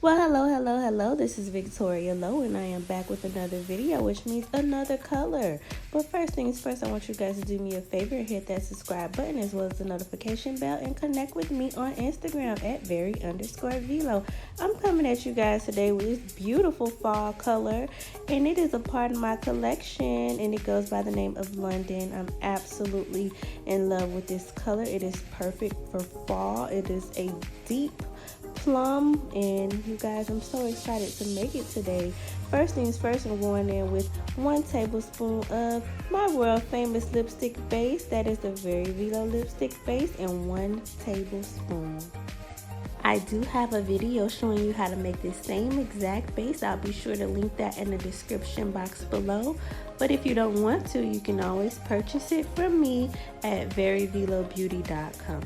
Well, hello. This is Victoria Lowe, and I am back with another video, which means another color. But first things first, I want you guys to do me a favor and hit that subscribe button as well as the notification bell and connect with me on Instagram at Very_Veelo. I'm coming at you guys today with this beautiful fall color, and it is a part of my collection, and it goes by the name of London. I'm absolutely in love with this color. It is perfect for fall. It is a deep plum, and you guys, I'm so excited to make it today. First things first, I'm going in with 1 tablespoon of my world famous lipstick base. That is the Very Veelo lipstick base, and 1 tablespoon. I do have a video showing you how to make this same exact base. I'll be sure to link that in the description box below. But if you don't want to, you can always purchase it from me at veryveelobeauty.com.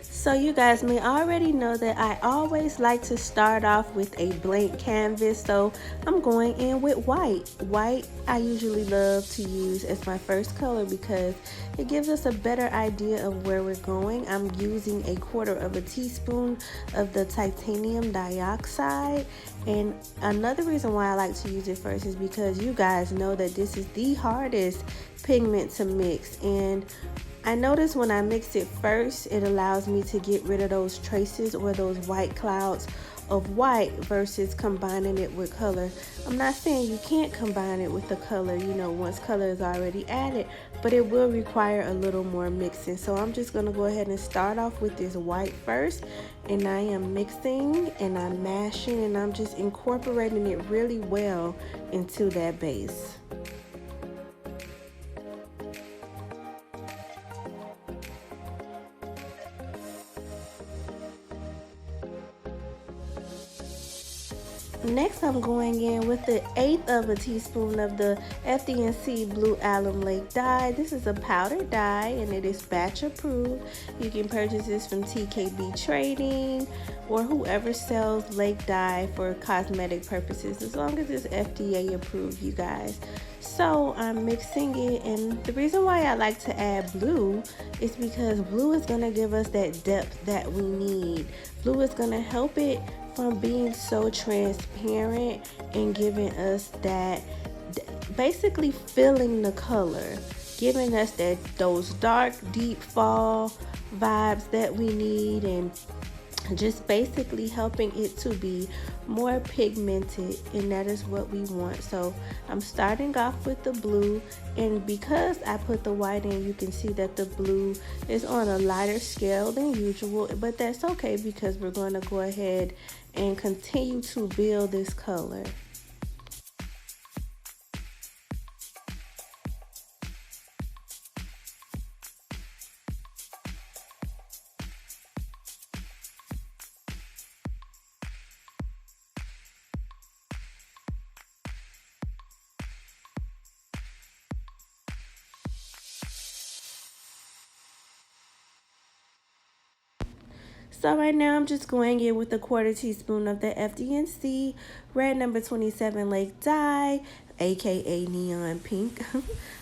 So you guys may already know that I always like to start off with a blank canvas, so I'm going in with white. White I usually love to use as my first color because it gives us a better idea of where we're going. I'm using 1/4 teaspoon of the titanium dioxide, and another reason why I like to use it first is because you guys know that this is the hardest pigment to mix, and I notice when I mix it first, it allows me to get rid of those traces or those white clouds of white versus combining it with color. I'm not saying you can't combine it with the color, once color is already added, but it will require a little more mixing. So I'm just going to go ahead and start off with this white first, and I am mixing and I'm mashing and I'm just incorporating it really well into that base. Next, I'm going in with the 1/8 teaspoon of the FD&C Blue Alum Lake dye. This is a powder dye and it is batch approved. You can purchase this from TKB Trading or whoever sells lake dye for cosmetic purposes, as long as it's FDA approved, you guys. So I'm mixing it, and the reason why I like to add blue is because blue is going to give us that depth that we need. Blue is going to help it from being so transparent and giving us that, basically filling the color, giving us those dark deep fall vibes that we need, and just basically helping it to be more pigmented, and that is what we want. So I'm starting off with the blue, and because I put the white in, you can see that the blue is on a lighter scale than usual, but that's okay because we're going to go ahead and continue to build this color. So right now I'm just going in with 1/4 teaspoon of the FD&C red number 27 Lake dye, aka neon pink.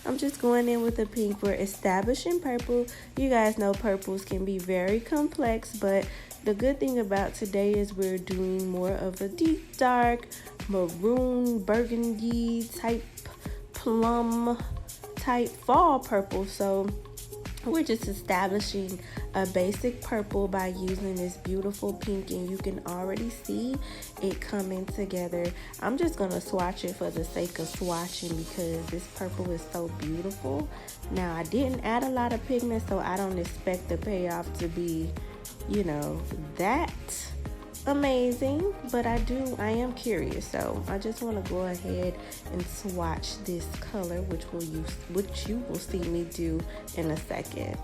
I'm just going in with the pink. We're establishing purple. You guys know purples can be very complex, but the good thing about today is we're doing more of a deep dark maroon burgundy type plum type fall purple. So we're just establishing a basic purple by using this beautiful pink, and you can already see it coming together. I'm just going to swatch it for the sake of swatching because this purple is so beautiful. Now, I didn't add a lot of pigment, so I don't expect the payoff to be, that amazing, but I am curious, so I just want to go ahead and swatch this color, which you will see me do in a second.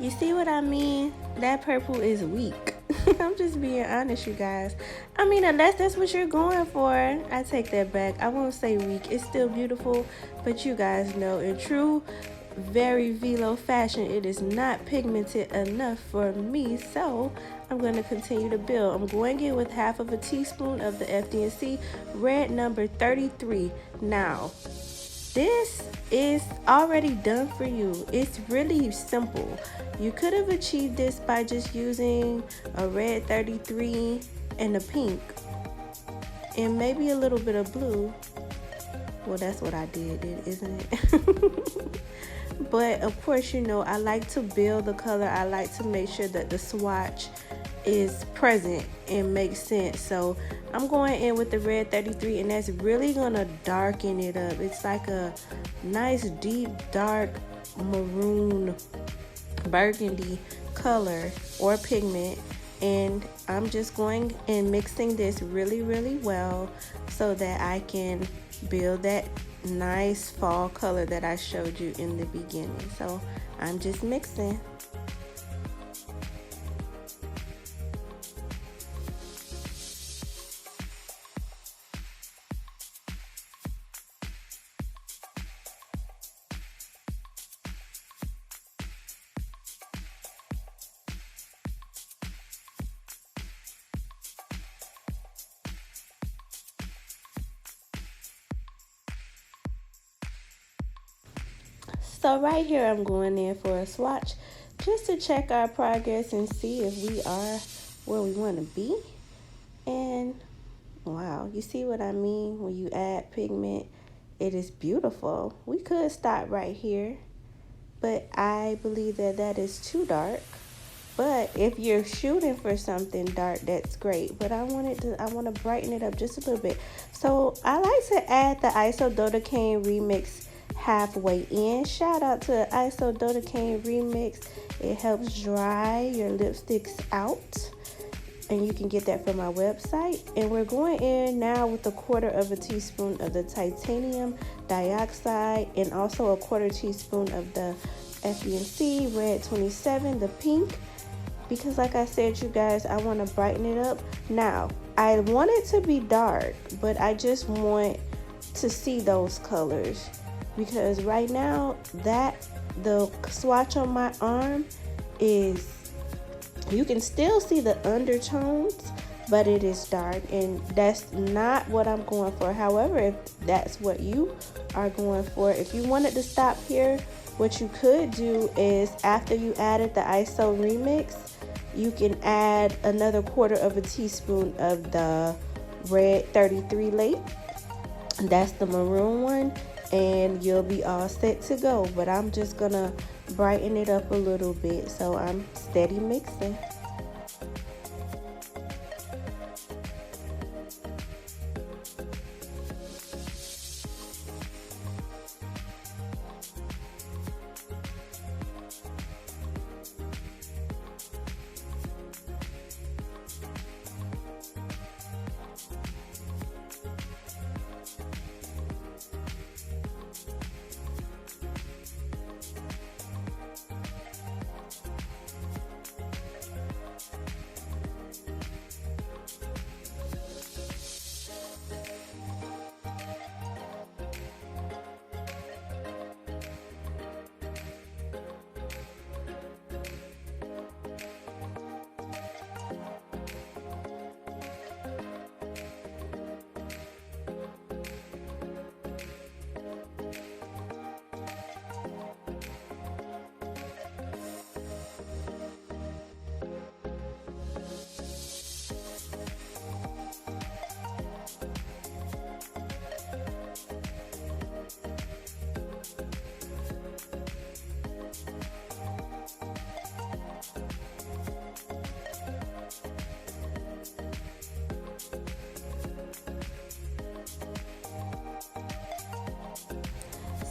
You see what I mean? That purple is weak. I'm just being honest, you guys. I mean, unless that's what you're going for, I take that back. I won't say weak. It's still beautiful, but you guys know, in true Very Veelo fashion, it is not pigmented enough for me, so I'm going to continue to build. I'm going in with half of a teaspoon of the FD&C red number 33. Now, this is already done for you. It's really simple. You could have achieved this by just using a red 33 and a pink and maybe a little bit of blue. Well, that's what I did, isn't it? But of course, you know, I like to build the color. I like to make sure that the swatch is present and makes sense. So I'm going in with the red 33, and that's really gonna darken it up. It's like a nice deep dark maroon burgundy color or pigment, and I'm just going and mixing this really well so that I can build that nice fall color that I showed you in the beginning. So I'm just mixing. So right here I'm going in for a swatch just to check our progress and see if we are where we want to be. And wow, you see what I mean? When you add pigment, it is beautiful. We could stop right here, but I believe that that is too dark. But if you're shooting for something dark, that's great. But I want to brighten it up just a little bit. So I like to add the Isododecane remix halfway in. Shout out to Isododecane remix. It helps dry your lipsticks out, and you can get that from my website. And we're going in now with 1/4 of a teaspoon of the titanium dioxide and also 1/4 teaspoon of the FD&C red 27, the pink, because like I said, you guys, I want to brighten it up. Now I want it to be dark, but I just want to see those colors, because right now that the swatch on my arm is, you can still see the undertones, but it is dark, and that's not what I'm going for. However, if that's what you are going for, if you wanted to stop here, what you could do is, after you added the ISO remix, you can add another 1/4 of a teaspoon of the red 33 late. That's the maroon one, and you'll be all set to go. But I'm just gonna brighten it up a little bit, so I'm steady mixing.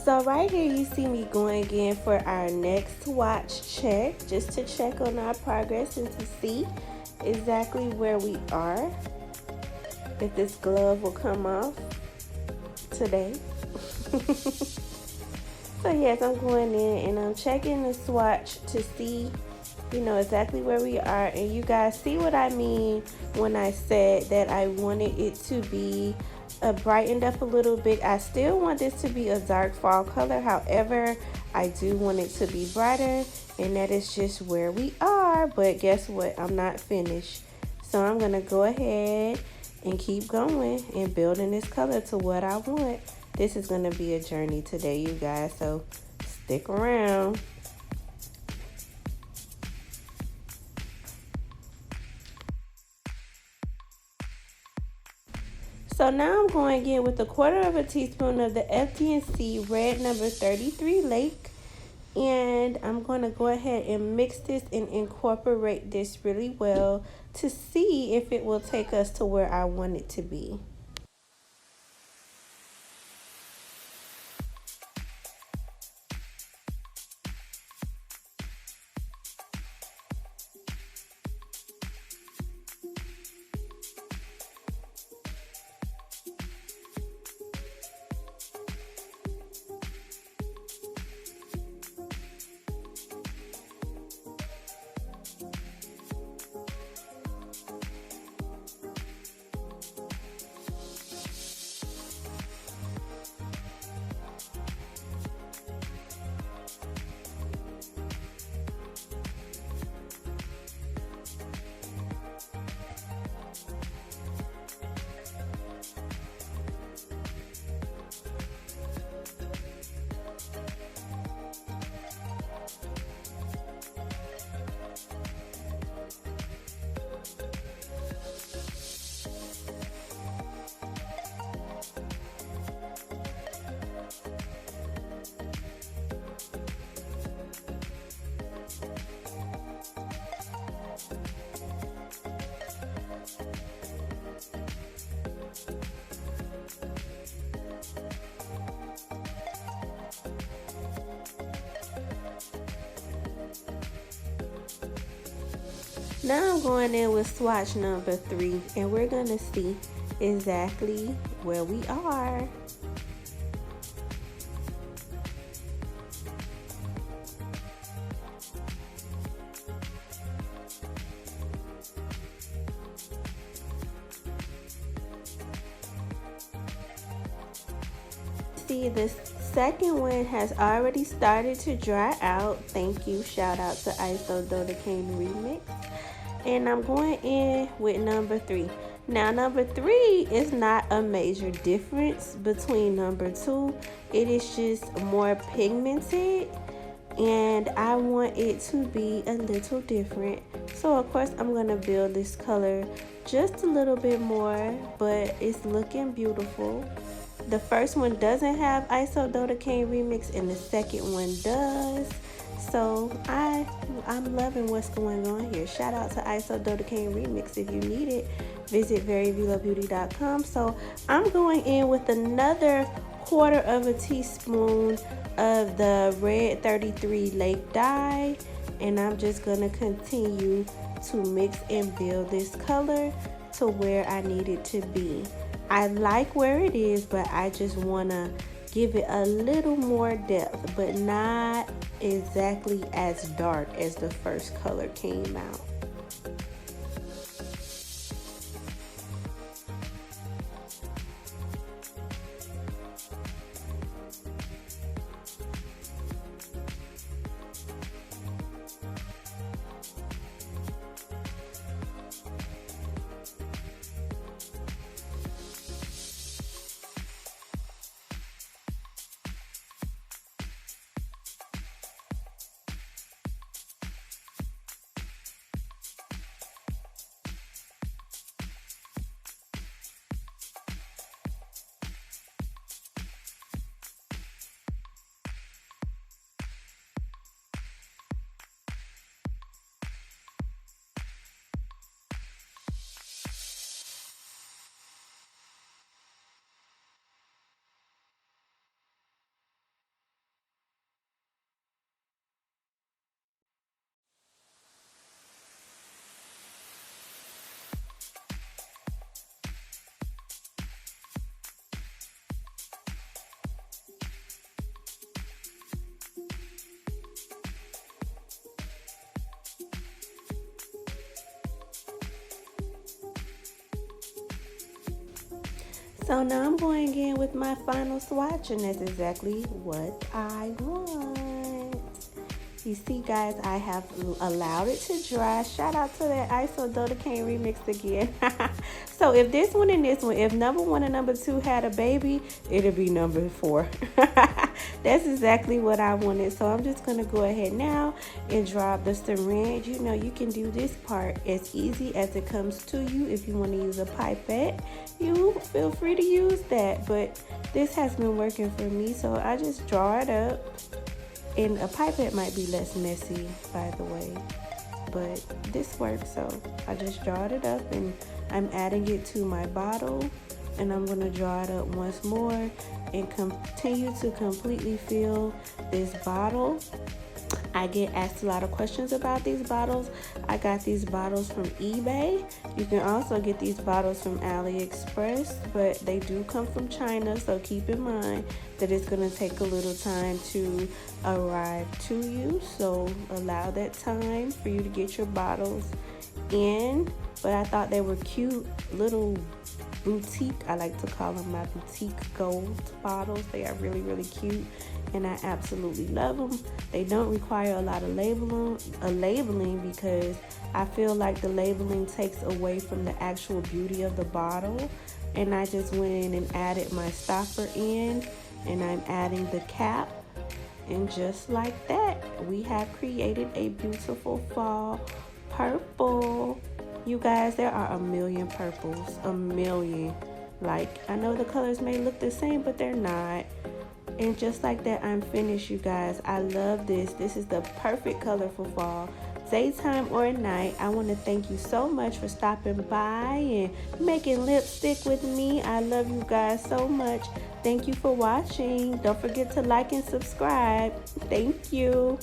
So right here you see me going again for our next swatch check, just to check on our progress and to see exactly where we are, if this glove will come off today. So yes, I'm going in and I'm checking the swatch to see, you know, exactly where we are. And you guys see what I mean when I said that I wanted it to be brightened up a little bit. I still want this to be a dark fall color. However, I do want it to be brighter, and that is just where we are. But guess what? I'm not finished. So I'm going to go ahead and keep going and building this color to what I want. This is going to be a journey today, you guys, so stick around. So now I'm going again with 1/4 teaspoon of the FD&C red number 33 Lake. And I'm going to go ahead and mix this and incorporate this really well to see if it will take us to where I want it to be. Now I'm going in with swatch number 3, and we're going to see exactly where we are. See, the second one has already started to dry out. Thank you. Shout out to Isododecane Remix. And I'm going in with number 3. Now number 3 is not a major difference between number 2. It is just more pigmented, and I want it to be a little different. So of course I'm going to build this color just a little bit more, but it's looking beautiful. The first one doesn't have Isododecane Remix and the second one does. So I'm loving what's going on here. Shout out to Isododecane Remix. If you need it, visit veryveelobeauty.com. So I'm going in with another 1/4 teaspoon of the red 33 Lake dye, and I'm just going to continue to mix and build this color to where I need it to be. I like where it is, but I just want to give it a little more depth, but not exactly as dark as the first color came out. So now I'm going in with my final swatch, and that's exactly what I want. You see, guys, I have allowed it to dry. Shout out to that Isododecane remix again. So if this one and this one, if number 1 and number 2 had a baby, it'll be number 4. That's exactly what I wanted. So I'm just going to go ahead now and drop the syringe. You know, you can do this part as easy as it comes to you. If you want to use a pipette, you feel free to use that. But this has been working for me, so I just draw it up. And a pipette might be less messy, by the way, but this works. So I just drawed it up, and I'm adding it to my bottle, and I'm going to draw it up once more and continue to completely fill this bottle. I get asked a lot of questions about these bottles. I got these bottles from eBay. You can also get these bottles from AliExpress, but they do come from China, so keep in mind that it's going to take a little time to arrive to you. So allow that time for you to get your bottles in. But I thought they were cute little boutique, I like to call them my boutique gold bottles. They are really, really cute, and I absolutely love them. They don't require a lot of labeling because I feel like the labeling takes away from the actual beauty of the bottle. And I just went in and added my stopper in, and I'm adding the cap, and just like that, we have created a beautiful fall purple. You guys, there are a million purples, a million. Like, I know the colors may look the same, but they're not. And just like that, I'm finished, you guys. I love this. This is the perfect color for fall, daytime or night. I want to thank you so much for stopping by and making lipstick with me. I love you guys so much. Thank you for watching. Don't forget to like and subscribe. Thank you.